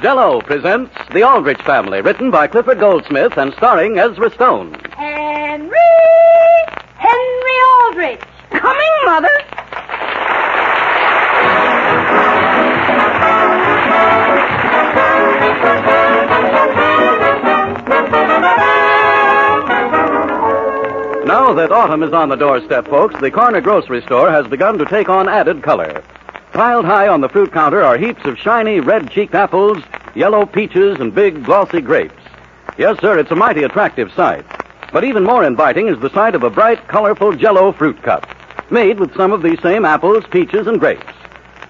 Jell-O presents The Aldrich Family, written by Clifford Goldsmith and starring Ezra Stone. Hen-ree Al-drich. Coming, Mother. Now that autumn is on the doorstep, folks, the corner grocery store has begun to take on added color. Piled high on the fruit counter are heaps of shiny red-cheeked apples, yellow peaches, and big glossy grapes. Yes, sir, it's a mighty attractive sight. But even more inviting is the sight of a bright, colorful Jell-O fruit cup, made with some of these same apples, peaches, and grapes.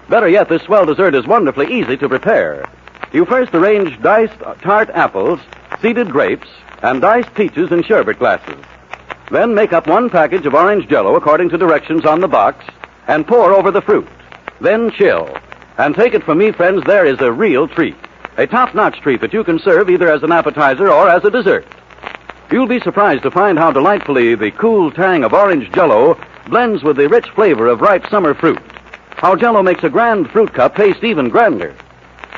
Better yet, this swell dessert is wonderfully easy to prepare. You first arrange diced tart apples, seeded grapes, and diced peaches in sherbet glasses. Then make up one package of orange Jell-O according to directions on the box, and pour over the fruit. Then chill. And take it from me, friends, there is a real treat. A top-notch treat that you can serve either as an appetizer or as a dessert. You'll be surprised to find how delightfully the cool tang of orange Jell-O blends with the rich flavor of ripe summer fruit. How Jell-O makes a grand fruit cup taste even grander.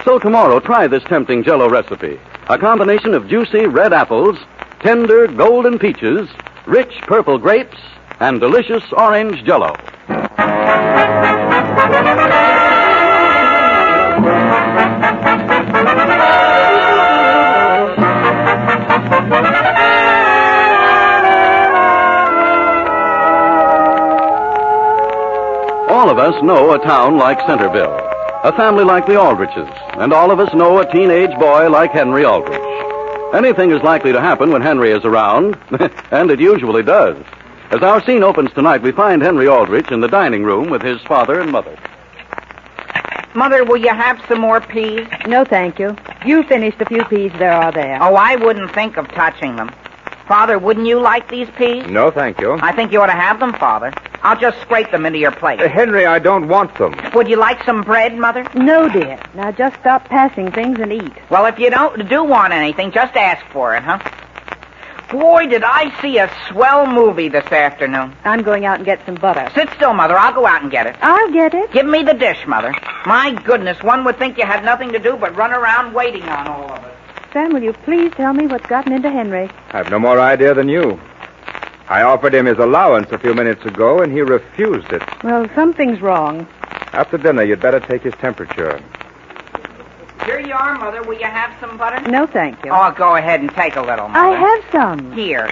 So tomorrow, try this tempting Jell-O recipe. A combination of juicy red apples, tender golden peaches, rich purple grapes, and delicious orange Jell-O. All of us know a town like Centerville, a family like the Aldriches, and all of us know a teenage boy like Hen-ree Al-drich. Anything is likely to happen when Hen-ree is around, and it usually does. As our scene opens tonight, we find Hen-ree Al-drich in the dining room with his father and mother. Mother, will you have some more peas? No, thank you. You finished a few peas there are there. Oh, I wouldn't think of touching them. Father, wouldn't you like these peas? No, thank you. I think you ought to have them, Father. I'll just scrape them into your plate. Henry, I don't want them. Would you like some bread, Mother? No, dear. Now just stop passing things and eat. Well, if you do want anything, just ask for it, huh? Boy, did I see a swell movie this afternoon. I'm going out and get some butter. Sit still, Mother. I'll go out and get it. I'll get it. Give me the dish, Mother. My goodness, one would think you had nothing to do but run around waiting on all of us. Sam, will you please tell me what's gotten into Hen-ree? I've no more idea than you. I offered him his allowance a few minutes ago, and he refused it. Well, something's wrong. After dinner, you'd better take his temperature. Here you are, Mother. Will you have some butter? No, thank you. Oh, go ahead and take a little, Mother. I have some. Here.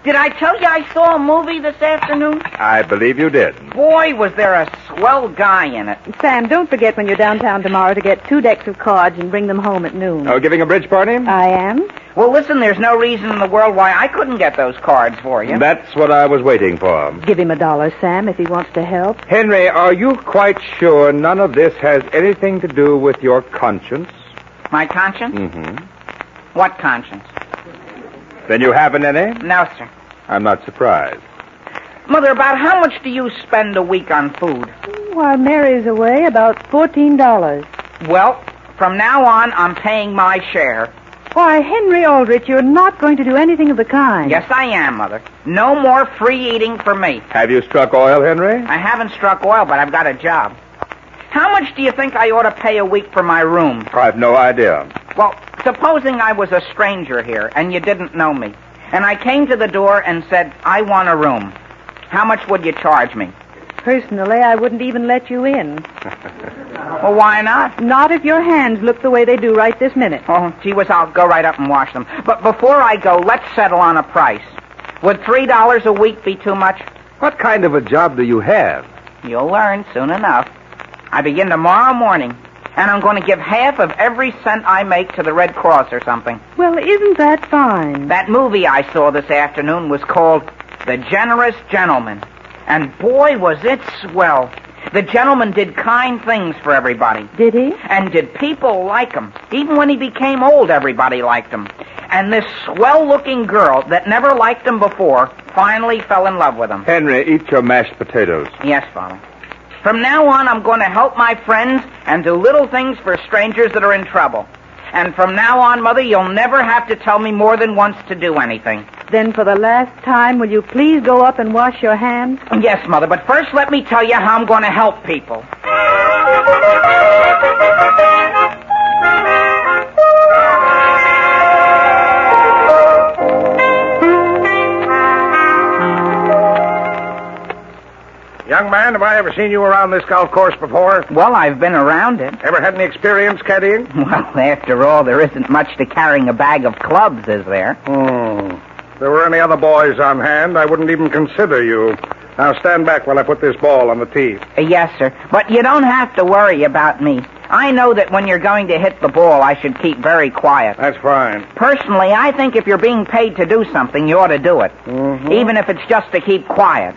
Did I tell you I saw a movie this afternoon? I believe you did. Boy, was there a swell guy in it. Sam, don't forget when you're downtown tomorrow to get 2 decks of cards and bring them home at noon. Oh, giving a bridge party? I am. Well, listen, there's no reason in the world why I couldn't get those cards for you. That's what I was waiting for. Give him $1, Sam, if he wants to help. Henry, are you quite sure none of this has anything to do with your conscience? My conscience? Mm-hmm. What conscience? Then you haven't any? No, sir. I'm not surprised. Mother, about how much do you spend a week on food? While Mary's away, about $14. Well, from now on, I'm paying my share. Why, Hen-ree Al-drich, you're not going to do anything of the kind. Yes, I am, Mother. No more free eating for me. Have you struck oil, Henry? I haven't struck oil, but I've got a job. How much do you think I ought to pay a week for my room? I've no idea. Well, supposing I was a stranger here and you didn't know me, and I came to the door and said, I want a room. How much would you charge me? Personally, I wouldn't even let you in. Well, why not? Not if your hands look the way they do right this minute. Oh, gee whiz, I'll go right up and wash them. But before I go, let's settle on a price. Would $3 a week be too much? What kind of a job do you have? You'll learn soon enough. I begin tomorrow morning, and I'm going to give half of every cent I make to the Red Cross or something. Well, isn't that fine? That movie I saw this afternoon was called The Generous Gentleman. And boy, was it swell. The gentleman did kind things for everybody. Did he? And did people like him? Even when he became old, everybody liked him. And this swell-looking girl that never liked him before finally fell in love with him. Henry, eat your mashed potatoes. Yes, Father. From now on, I'm going to help my friends and do little things for strangers that are in trouble. And from now on, Mother, you'll never have to tell me more than once to do anything. Then for the last time, will you please go up and wash your hands? Yes, Mother, but first let me tell you how I'm going to help people. Young man, have I ever seen you around this golf course before? Well, I've been around it. Ever had any experience caddying? Well, after all, there isn't much to carrying a bag of clubs, is there? If there were any other boys on hand, I wouldn't even consider you. Now stand back while I put this ball on the tee. Yes, sir. But you don't have to worry about me. I know that when you're going to hit the ball, I should keep very quiet. That's fine. Personally, I think if you're being paid to do something, you ought to do it. Mm-hmm. Even if it's just to keep quiet.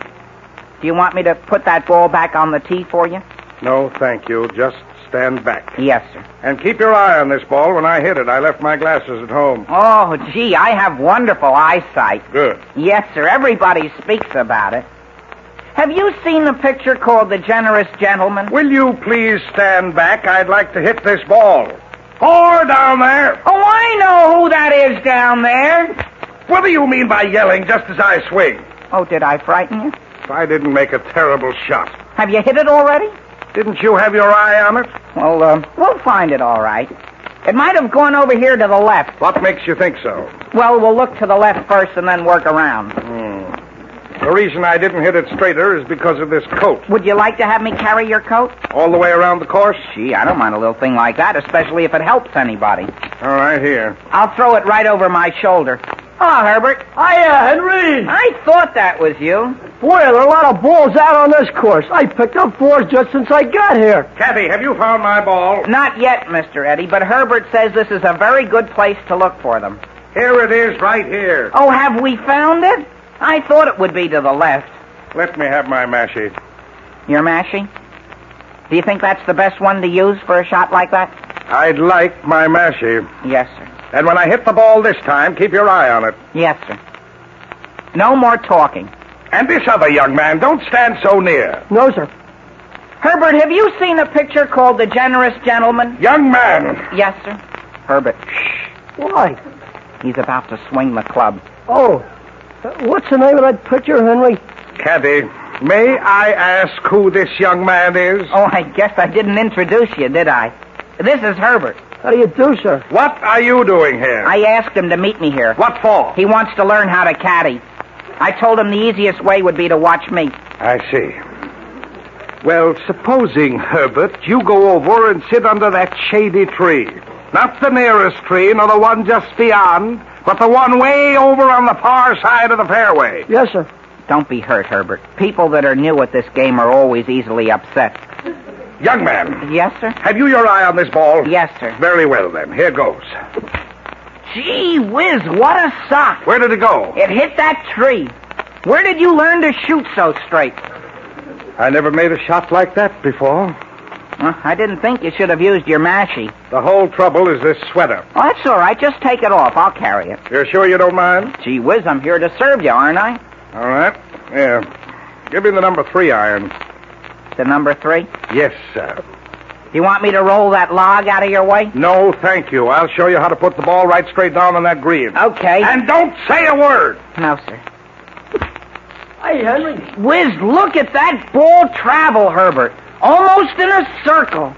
Do you want me to put that ball back on the tee for you? No, thank you. Just stand back. Yes, sir. And keep your eye on this ball when I hit it. I left my glasses at home. Oh, gee, I have wonderful eyesight. Good. Yes, sir. Everybody speaks about it. Have you seen the picture called The Generous Gentleman? Will you please stand back? I'd like to hit this ball. Or down there. Oh, I know who that is down there. What do you mean by yelling just as I swing? Oh, did I frighten you? I didn't make a terrible shot. Have you hit it already? Didn't you have your eye on it? Well, we'll find it all right. It might have gone over here to the left. What makes you think so? Well, we'll look to the left first and then work around. The reason I didn't hit it straighter is because of this coat. Would you like to have me carry your coat? All the way around the course? Gee, I don't mind a little thing like that, especially if it helps anybody. All right, here. I'll throw it right over my shoulder. Hello, Herbert. Hiya, Henry. I thought that was you. Boy, there are a lot of balls out on this course. I picked up 4s just since I got here. Kathy, have you found my ball? Not yet, Mr. Eddie, but Herbert says this is a very good place to look for them. Here it is, right here. Oh, have we found it? I thought it would be to the left. Let me have my mashie. Your mashie? Do you think that's the best one to use for a shot like that? I'd like my mashie. Yes, sir. And when I hit the ball this time, keep your eye on it. Yes, sir. No more talking. And this other young man, don't stand so near. No, sir. Herbert, have you seen a picture called The Generous Gentleman? Young man. Yes, sir. Herbert, shh. Why? He's about to swing the club. Oh, what's the name of that picture, Henry? Kathy, may I ask who this young man is? Oh, I guess I didn't introduce you, did I? This is Herbert. How do you do, sir? What are you doing here? I asked him to meet me here. What for? He wants to learn how to caddy. I told him the easiest way would be to watch me. I see. Well, supposing, Herbert, you go over and sit under that shady tree. Not the nearest tree, nor the one just beyond, but the one way over on the far side of the fairway. Yes, sir. Don't be hurt, Herbert. People that are new at this game are always easily upset. Young man. Yes, sir? Have you your eye on this ball? Yes, sir. Very well, then. Here goes. Gee whiz, what a sock. Where did it go? It hit that tree. Where did you learn to shoot so straight? I never made a shot like that before. I didn't think you should have used your mashie. The whole trouble is this sweater. Oh, that's all right. Just take it off. I'll carry it. You're sure you don't mind? Gee whiz, I'm here to serve you, aren't I? All right. Yeah. Give me the number 3 iron. The number 3? Yes, sir. Do you want me to roll that log out of your way? No, thank you. I'll show you how to put the ball right straight down on that green. Okay. And don't say a word. No, sir. Hey, Henry. Whiz, look at that ball travel, Herbert. Almost in a circle.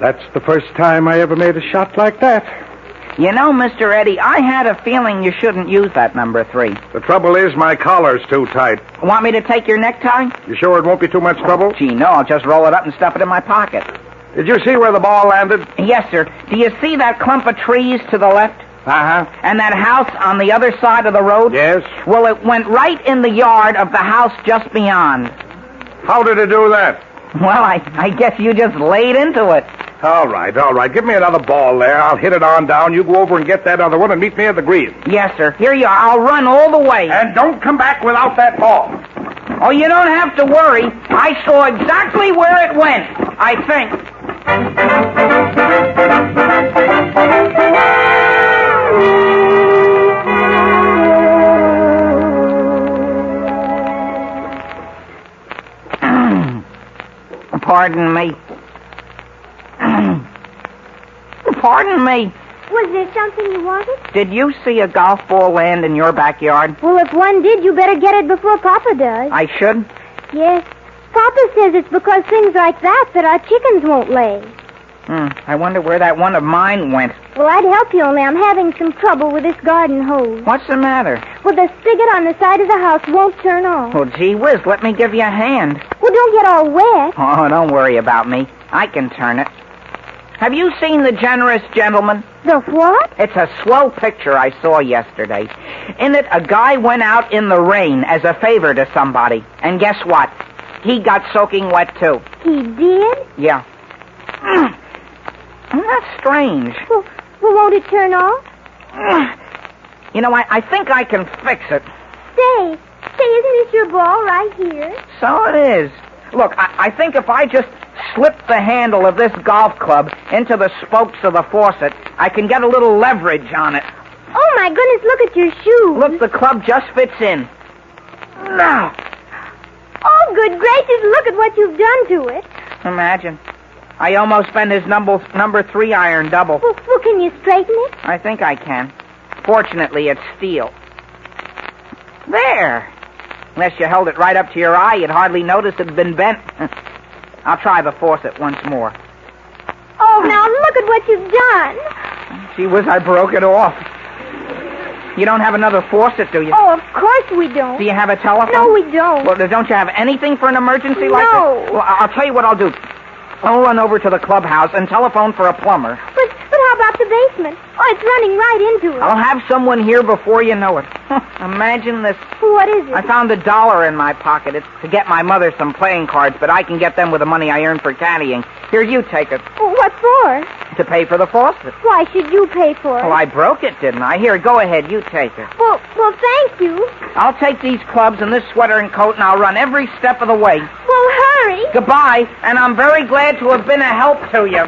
That's the first time I ever made a shot like that. You know, Mr. Eddie, I had a feeling you shouldn't use that number 3. The trouble is my collar's too tight. Want me to take your necktie? You sure it won't be too much trouble? Gee, no, I'll just roll it up and stuff it in my pocket. Did you see where the ball landed? Yes, sir. Do you see that clump of trees to the left? Uh-huh. And that house on the other side of the road? Yes. Well, it went right in the yard of the house just beyond. How did it do that? Well, I guess you just laid into it. All right. Give me another ball there. I'll hit it on down. You go over and get that other one and meet me at the green. Yes, sir. Here you are. I'll run all the way. And don't come back without that ball. Oh, you don't have to worry. I saw exactly where it went, I think. Pardon me. Pardon me. Was there something you wanted? Did you see a golf ball land in your backyard? Well, if one did, you better get it before Papa does. I should? Yes. Papa says it's because things like that our chickens won't lay. I wonder where that one of mine went. Well, I'd help you, only I'm having some trouble with this garden hose. What's the matter? Well, the spigot on the side of the house won't turn on. Well, gee whiz, let me give you a hand. Well, don't get all wet. Oh, don't worry about me. I can turn it. Have you seen The Generous Gentleman? The what? It's a swell picture I saw yesterday. In it, a guy went out in the rain as a favor to somebody. And guess what? He got soaking wet, too. He did? Yeah. That's strange. Well, won't it turn off? You know, I think I can fix it. Say, isn't this your ball right here? So it is. Look, I think if I just slip the handle of this golf club into the spokes of the faucet, I can get a little leverage on it. Oh, my goodness, look at your shoes. Look, the club just fits in. Now. Oh, good gracious, look at what you've done to it. Imagine. I almost bent his number 3 iron double. Well, can you straighten it? I think I can. Fortunately, it's steel. There. Unless you held it right up to your eye, you'd hardly notice it had been bent. I'll try the faucet once more. Oh, now look at what you've done. Gee whiz, I broke it off. You don't have another faucet, do you? Oh, of course we don't. Do you have a telephone? No, we don't. Well, don't you have anything for an emergency like this? No. Well, I'll tell you what I'll do. I'll run over to the clubhouse and telephone for a plumber. But how about the basement? Oh, it's running right into it. I'll have someone here before you know it. Imagine this. What is it? I found $1 in my pocket. It's to get my mother some playing cards, but I can get them with the money I earned for caddying. Here, you take it. What for? To pay for the faucet. Why should you pay for it? Well, I broke it, didn't I? Here, go ahead. You take it. Well, thank you. I'll take these clubs and this sweater and coat, and I'll run every step of the way. Well, hurry. Goodbye, and I'm very glad to have been a help to you.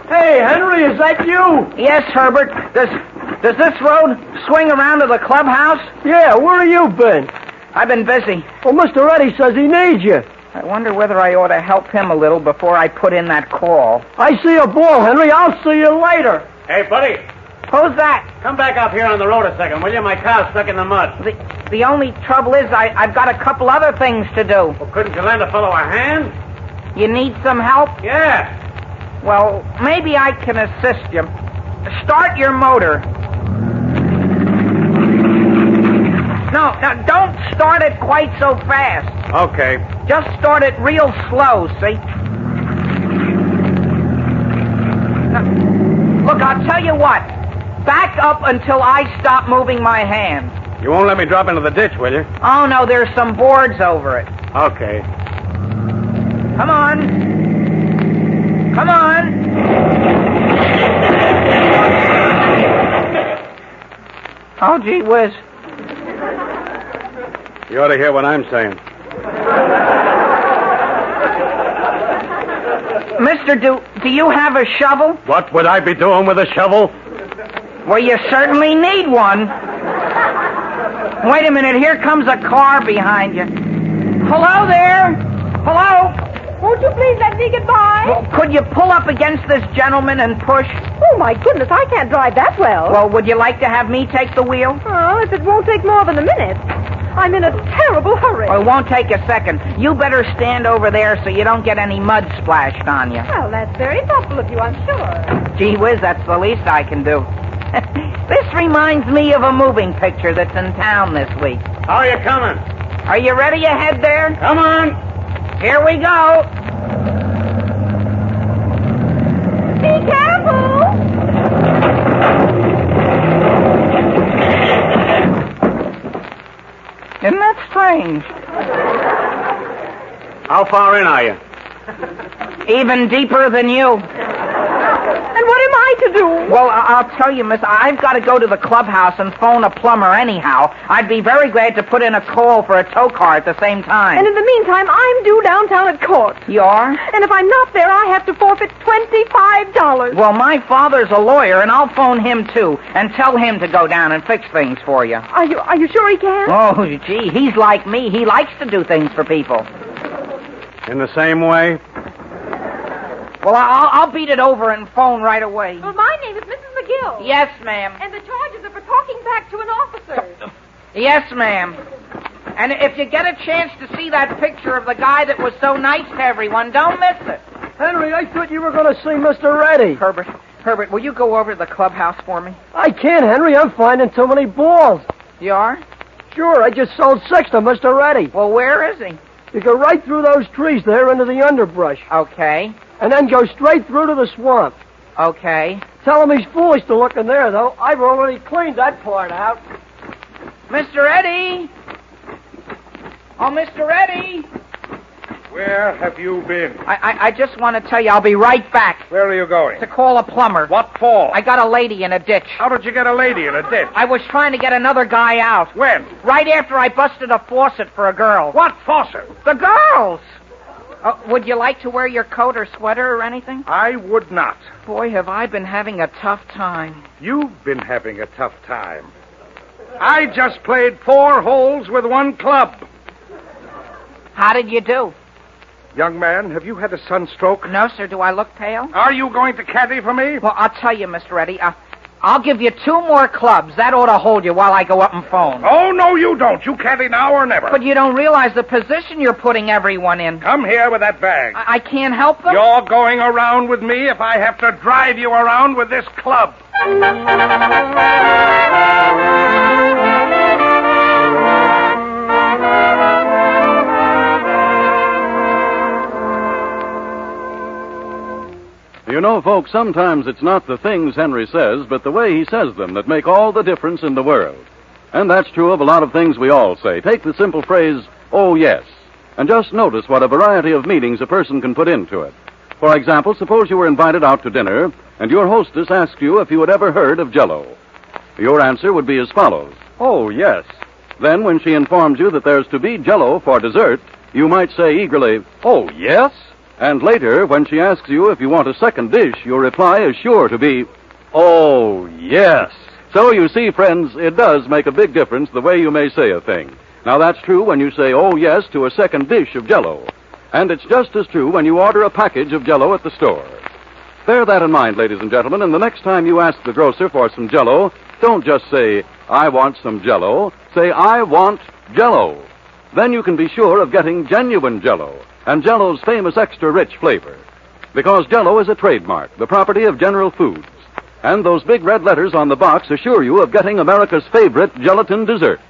Hey, Henry, is that you? Yes, Herbert. Does this road swing around to the clubhouse? Yeah, where have you been? I've been busy. Well, Mr. Eddie says he needs you. I wonder whether I ought to help him a little before I put in that call. I see a ball, Henry. I'll see you later. Hey, buddy, Who's that? come back up here on the road a second, will you? My car's stuck in the mud. The only trouble is I've got a couple other things to do. Well, couldn't you lend a fellow a hand? You need some help? Yeah. Well, maybe I can assist you. Start your motor. No, don't start it quite so fast. Okay. Just start it real slow, see? Now, look, I'll tell you what. Back up until I stop moving my hand. You won't let me drop into the ditch, will you? Oh, no, there's some boards over it. Okay. Come on. Come on. Oh, gee whiz. You ought to hear what I'm saying. Mister, do you have a shovel? What would I be doing with a shovel? Well, you certainly need one. Wait a minute, here comes a car behind you. Hello there? Hello? Won't you please let me get by? Well, could you pull up against this gentleman and push? Oh, my goodness, I can't drive that well. Well, would you like to have me take the wheel? Oh, if it won't take more than a minute. I'm in a terrible hurry. Well, it won't take a second. You better stand over there so you don't get any mud splashed on you. Well, that's very thoughtful of you, I'm sure. Gee whiz, that's the least I can do. This reminds me of a moving picture that's in town this week. How are you coming? Are you ready to head there? Come on. Here we go. Be careful! Isn't that strange? How far in are you? Even deeper than you. And what am I to do? Well, I'll tell you, miss, I've got to go to the clubhouse and phone a plumber anyhow. I'd be very glad to put in a call for a tow car at the same time. And in the meantime, I'm due downtown at court. You are? And if I'm not there, I have to forfeit $25. Well, my father's a lawyer, and I'll phone him, too, and tell him to go down and fix things for you. Are you sure he can? Oh, gee, he's like me. He likes to do things for people. In the same way? Well, I'll beat it over and phone right away. Well, my name is Mrs. McGill. Yes, ma'am. And the charges are for talking back to an officer. Yes, ma'am. And if you get a chance to see that picture of the guy that was so nice to everyone, don't miss it. Henry, I thought you were going to see Mr. Reddy. Herbert, will you go over to the clubhouse for me? I can't, Henry. I'm finding too many balls. You are? Sure, I just sold 6 to Mr. Reddy. Well, where is he? You go right through those trees there into the underbrush. Okay. And then go straight through to the swamp. Okay. Tell him he's foolish to look in there, though. I've already cleaned that part out. Mr. Eddie! Oh, Mr. Eddie! Where have you been? I just want to tell you I'll be right back. Where are you going? To call a plumber. What for? I got a lady in a ditch. How did you get a lady in a ditch? I was trying to get another guy out. When? Right after I busted a faucet for a girl. What faucet? The girls! Would you like to wear your coat or sweater or anything? I would not. Boy, have I been having a tough time. You've been having a tough time. I just played 4 holes with 1 club. How did you do? Young man, have you had a sunstroke? No, sir. Do I look pale? Are you going to caddy for me? Well, I'll tell you, Mr. Eddie. I'll give you 2 more clubs. That ought to hold you while I go up and phone. Oh, no, you don't. You caddy now or never. But you don't realize the position you're putting everyone in. Come here with that bag. I can't help them. You're going around with me if I have to drive you around with this club. You know, folks, sometimes it's not the things Henry says, but the way he says them that make all the difference in the world. And that's true of a lot of things we all say. Take the simple phrase, oh, yes, and just notice what a variety of meanings a person can put into it. For example, suppose you were invited out to dinner, and your hostess asked you if you had ever heard of Jell-O. Your answer would be as follows, oh, yes. Then when she informs you that there's to be Jell-O for dessert, you might say eagerly, oh, yes? And later, when she asks you if you want a second dish, your reply is sure to be, oh, yes. So you see, friends, it does make a big difference the way you may say a thing. Now, that's true when you say, oh, yes, to a second dish of Jell-O. And it's just as true when you order a package of Jell-O at the store. Bear that in mind, ladies and gentlemen, and the next time you ask the grocer for some Jell-O, don't just say, I want some Jell-O. Say, I want Jell-O. Then you can be sure of getting genuine Jell-O. And Jell-O's famous extra-rich flavor. Because Jell-O is a trademark, the property of General Foods. And those big red letters on the box assure you of getting America's favorite gelatin dessert,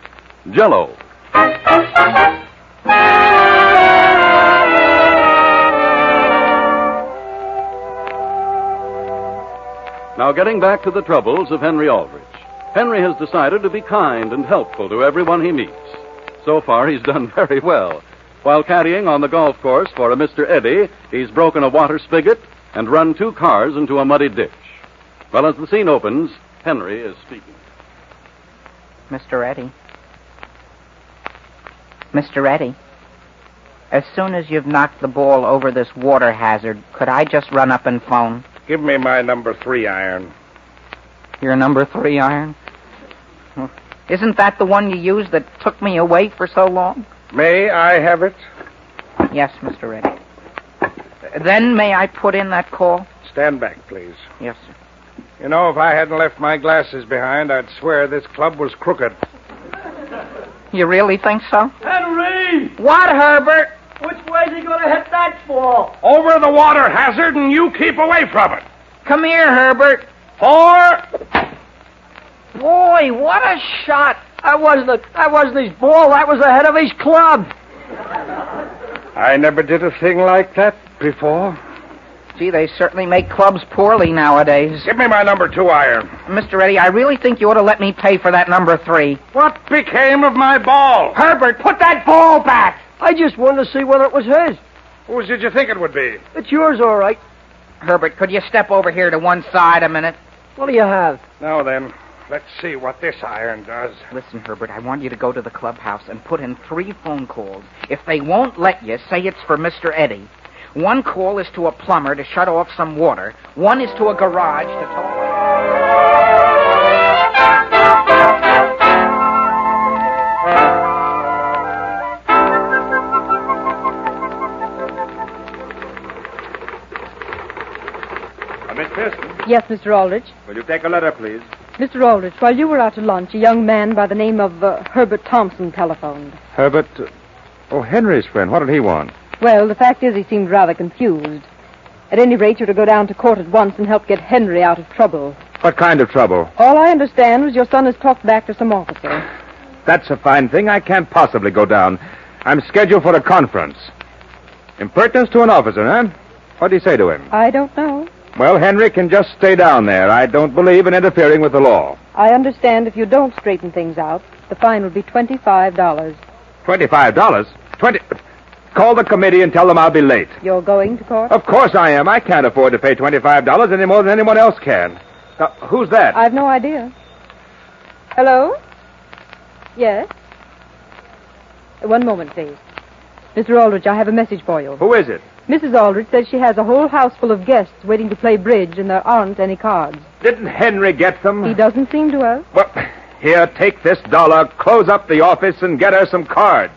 Jell-O. Now, getting back to the troubles of Hen-ree Al-drich. Henry has decided to be kind and helpful to everyone he meets. So far, he's done very well. While caddying on the golf course for a Mr. Eddie, he's broken a water spigot and run 2 cars into a muddy ditch. Well, as the scene opens, Henry is speaking. Mr. Eddie. Mr. Eddie, as soon as you've knocked the ball over this water hazard, could I just run up and phone? Give me my number 3 iron. Your number 3 iron? Isn't that the one you used that took me away for so long? May I have it? Yes, Mr. Reddy. Then may I put in that call? Stand back, please. Yes, sir. You know, if I hadn't left my glasses behind, I'd swear this club was crooked. You really think so? Henry! What, Herbert? Which way's he going to hit that ball? Over the water hazard, and you keep away from it. Come here, Herbert. 4. Boy, what a shot. That wasn't his ball. That was the head of his club. I never did a thing like that before. Gee, they certainly make clubs poorly nowadays. Give me my number 2 iron. Mr. Eddie, I really think you ought to let me pay for that number 3. What became of my ball? Herbert, put that ball back. I just wanted to see whether it was his. Whose did you think it would be? It's yours, all right. Herbert, could you step over here to one side a minute? What do you have? Now then, let's see what this iron does. Listen, Herbert, I want you to go to the clubhouse and put in 3 phone calls. If they won't let you, say it's for Mr. Eddie. 1 call is to a plumber to shut off some water. 1 is to a garage to talk. Miss Pearson, Yes, Mr. Aldrich. will you take a letter, please? Mr. Aldrich, while you were out to lunch, a young man by the name of Herbert Thompson telephoned. Herbert. Oh, Henry's friend. What did he want? Well, the fact is he seemed rather confused. At any rate, you're to go down to court at once and help get Hen-ree out of trouble. What kind of trouble? All I understand was your son has talked back to some officer. That's a fine thing. I can't possibly go down. I'm scheduled for a conference. Impertinence to an officer, huh? What did he say to him? I don't know. Well, Henry can just stay down there. I don't believe in interfering with the law. I understand if you don't straighten things out, the fine will be $25. $25? Call the committee and tell them I'll be late. You're going to court? Of course I am. I can't afford to pay $25 any more than anyone else can. Now, who's that? I've no idea. Hello? Yes? One moment, please. Mr. Aldrich, I have a message for you. Who is it? Mrs. Aldrich says she has a whole house full of guests waiting to play bridge, and there aren't any cards. Didn't Henry get them? He doesn't seem to have. Well, here, take this $1, close up the office, and get her some cards.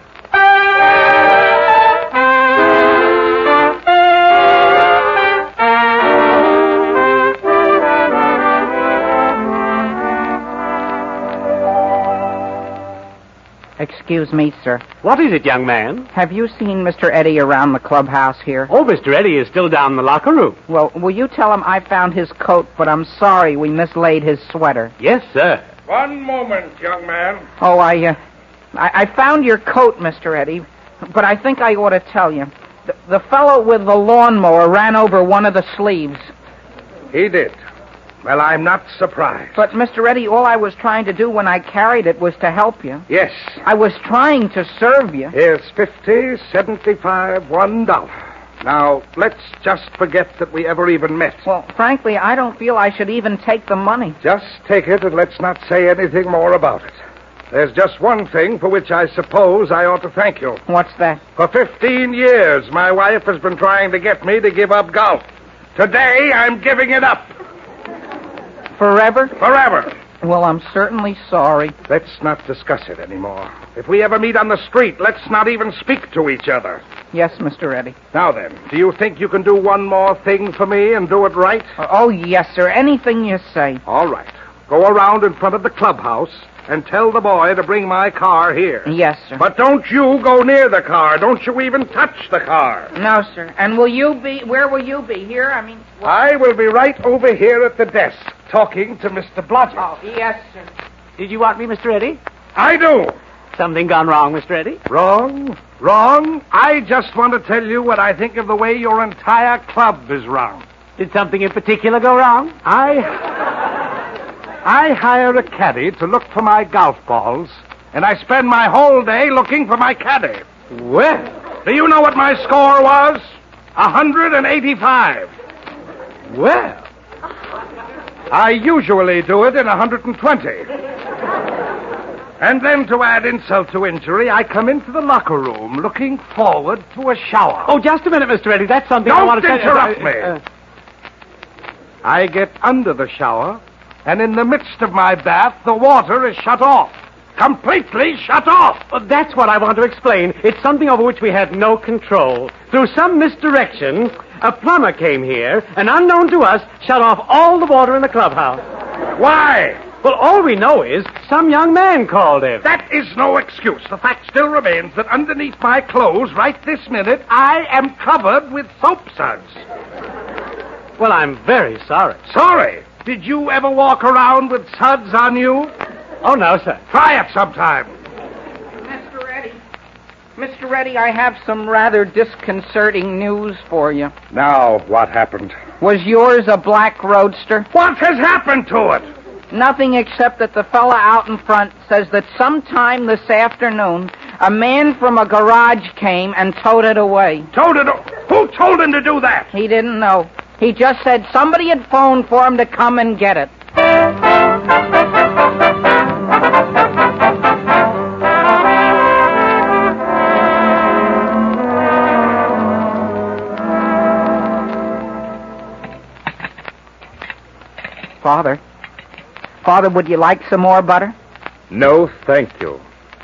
Excuse me, sir. What is it, young man? Have you seen Mr. Eddie around the clubhouse here? Oh, Mr. Eddie is still down in the locker room. Well, will you tell him I found his coat, but I'm sorry we mislaid his sweater. Yes, sir. One moment, young man. Oh, I found your coat, Mr. Eddie, but I think I ought to tell you. The fellow with the lawnmower ran over one of the sleeves. He did. Well, I'm not surprised. But, Mr. Eddie, all I was trying to do when I carried it was to help you. Yes. I was trying to serve you. Here's 50, 75, $1. Now, let's just forget that we ever even met. Well, frankly, I don't feel I should even take the money. Just take it and let's not say anything more about it. There's just one thing for which I suppose I ought to thank you. What's that? For 15 years, my wife has been trying to get me to give up golf. Today, I'm giving it up. Forever? Forever. Well, I'm certainly sorry. Let's not discuss it anymore. If we ever meet on the street, let's not even speak to each other. Yes, Mr. Eddie. Now then, do you think you can do one more thing for me and do it right? Oh, yes, sir. Anything you say. All right. Go around in front of the clubhouse and tell the boy to bring my car here. Yes, sir. But don't you go near the car. Don't you even touch the car. No, sir. And where will you be? Here? I will be right over here at the desk, talking to Mr. Blodgett. Oh, yes, sir. Did you want me, Mr. Eddie? I do. Something gone wrong, Mr. Eddie? Wrong? Wrong? I just want to tell you what I think of the way your entire club is run. Did something in particular go wrong? I hire a caddy to look for my golf balls, and I spend my whole day looking for my caddy. Well, Do you know what my score was? 185. well. I usually do it in 120. And then to add insult to injury, I come into the locker room looking forward to a shower. Oh, just a minute, Mr. Eddie. That's something I want to Don't say. interrupt me. I get under the shower, and in the midst of my bath, the water is shut off. Completely shut off. Well, that's what I want to explain. It's something over which we had no control. Through some misdirection, a plumber came here and, unknown to us, shut off all the water in the clubhouse. Why? Well, all we know is some young man called him. That is no excuse. The fact still remains that underneath my clothes right this minute, I am covered with soap suds. Well, I'm very sorry. Sorry. Did you ever walk around with suds on you? Oh, no, sir. Try it sometime. Mr. Eddie, I have some rather disconcerting news for you. Now, what happened? Was yours a black roadster? What has happened to it? Nothing except that the fella out in front says that sometime this afternoon, a man from a garage came and towed it away. Towed it? Who told him to do that? He didn't know. He just said somebody had phoned for him to come and get it. Father, would you like some more butter? No, thank you.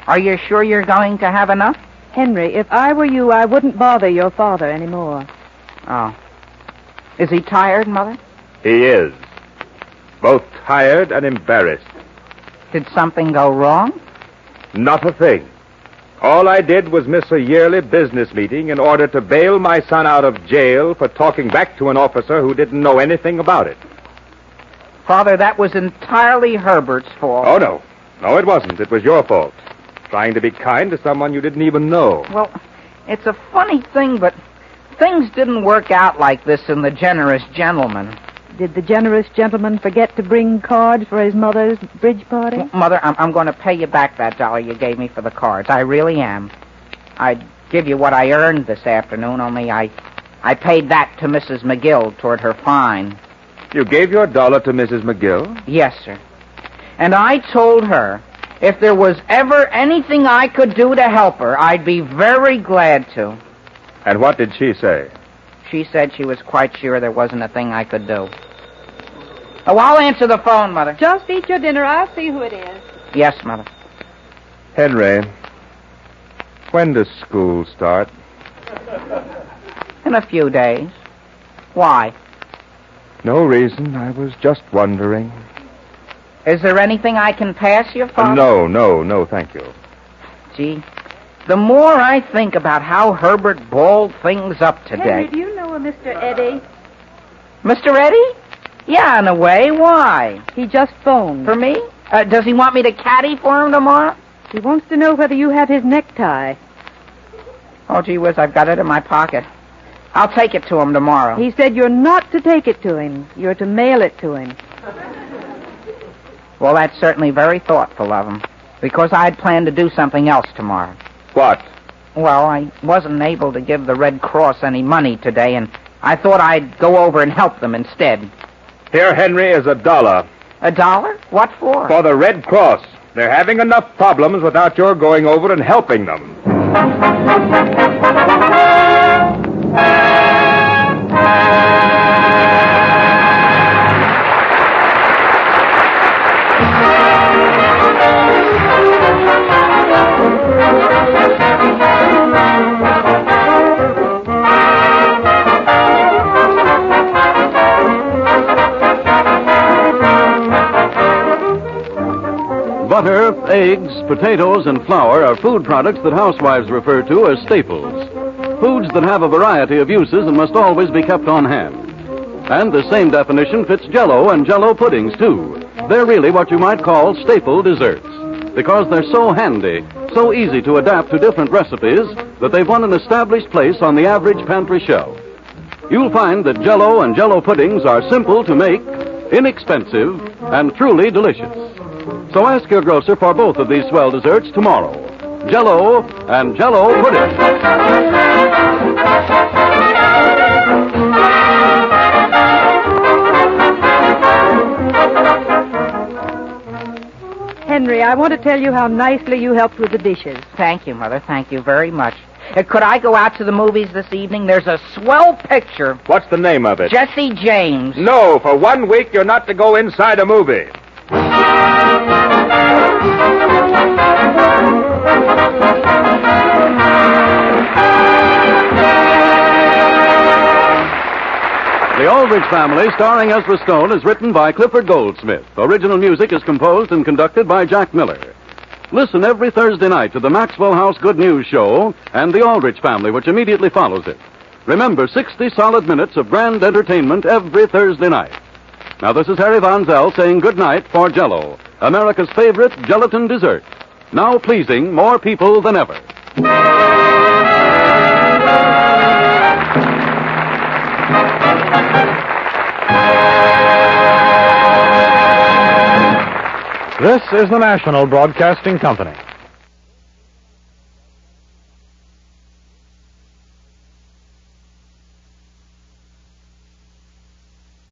Are you sure you're going to have enough? Henry, if I were you, I wouldn't bother your father anymore. Oh. Is he tired, Mother? He is. Both tired and embarrassed. Did something go wrong? Not a thing. All I did was miss a yearly business meeting in order to bail my son out of jail for talking back to an officer who didn't know anything about it. Father, that was entirely Herbert's fault. Oh, no. No, it wasn't. It was your fault. Trying to be kind to someone you didn't even know. Well, it's a funny thing, but things didn't work out like this in The Generous Gentleman. Did the generous gentleman forget to bring cards for his mother's bridge party? Mother, I'm going to pay you back that $1 you gave me for the cards. I really am. I'd give you what I earned this afternoon, only I paid that to Mrs. McGill toward her fine. You gave your $1 to Mrs. McGill? Yes, sir. And I told her if there was ever anything I could do to help her, I'd be very glad to. And what did she say? She said she was quite sure there wasn't a thing I could do. Oh, I'll answer the phone, Mother. Just eat your dinner. I'll see who it is. Yes, Mother. Hen-ree, when does school start? In a few days. Why? No reason. I was just wondering. Is there anything I can pass you, Father? No, thank you. Gee, the more I think about how Herbert balled things up today... Henry, do you know a Mr. Eddy? Mr. Eddy? Yeah, in a way. Why? He just phoned. For me? Does he want me to caddy for him tomorrow? He wants to know whether you have his necktie. Oh, gee whiz, I've got it in my pocket. I'll take it to him tomorrow. He said you're not to take it to him. You're to mail it to him. Well, that's certainly very thoughtful of him, because I'd planned to do something else tomorrow. What? Well, I wasn't able to give the Red Cross any money today, and I thought I'd go over and help them instead. Here, Henry, is $1. $1? What for? For the Red Cross. They're having enough problems without your going over and helping them. Butter, eggs, potatoes, and flour are food products that housewives refer to as staples. Foods that have a variety of uses and must always be kept on hand. And the same definition fits Jell-O and Jell-O puddings, too. They're really what you might call staple desserts, because they're so handy, so easy to adapt to different recipes, that they've won an established place on the average pantry shelf. You'll find that Jell-O and Jell-O puddings are simple to make, inexpensive, and truly delicious. So ask your grocer for both of these swell desserts tomorrow. Jell-O and Jell-O pudding. Henry, I want to tell you how nicely you helped with the dishes. Thank you, Mother. Thank you very much. Could I go out to the movies this evening? There's a swell picture. What's the name of it? Jesse James. No, for 1 week you're not to go inside a movie. The Aldrich Family, starring Ezra Stone, is written by Clifford Goldsmith. Original music is composed and conducted by Jack Miller. Listen every Thursday night to the Maxwell House Good News Show and The Aldrich Family, which immediately follows it. Remember, 60 solid minutes of grand entertainment every Thursday night. Now, this is Harry Von Zell saying good night for Jell-O, America's favorite gelatin dessert. Now pleasing more people than ever. This is the National Broadcasting Company.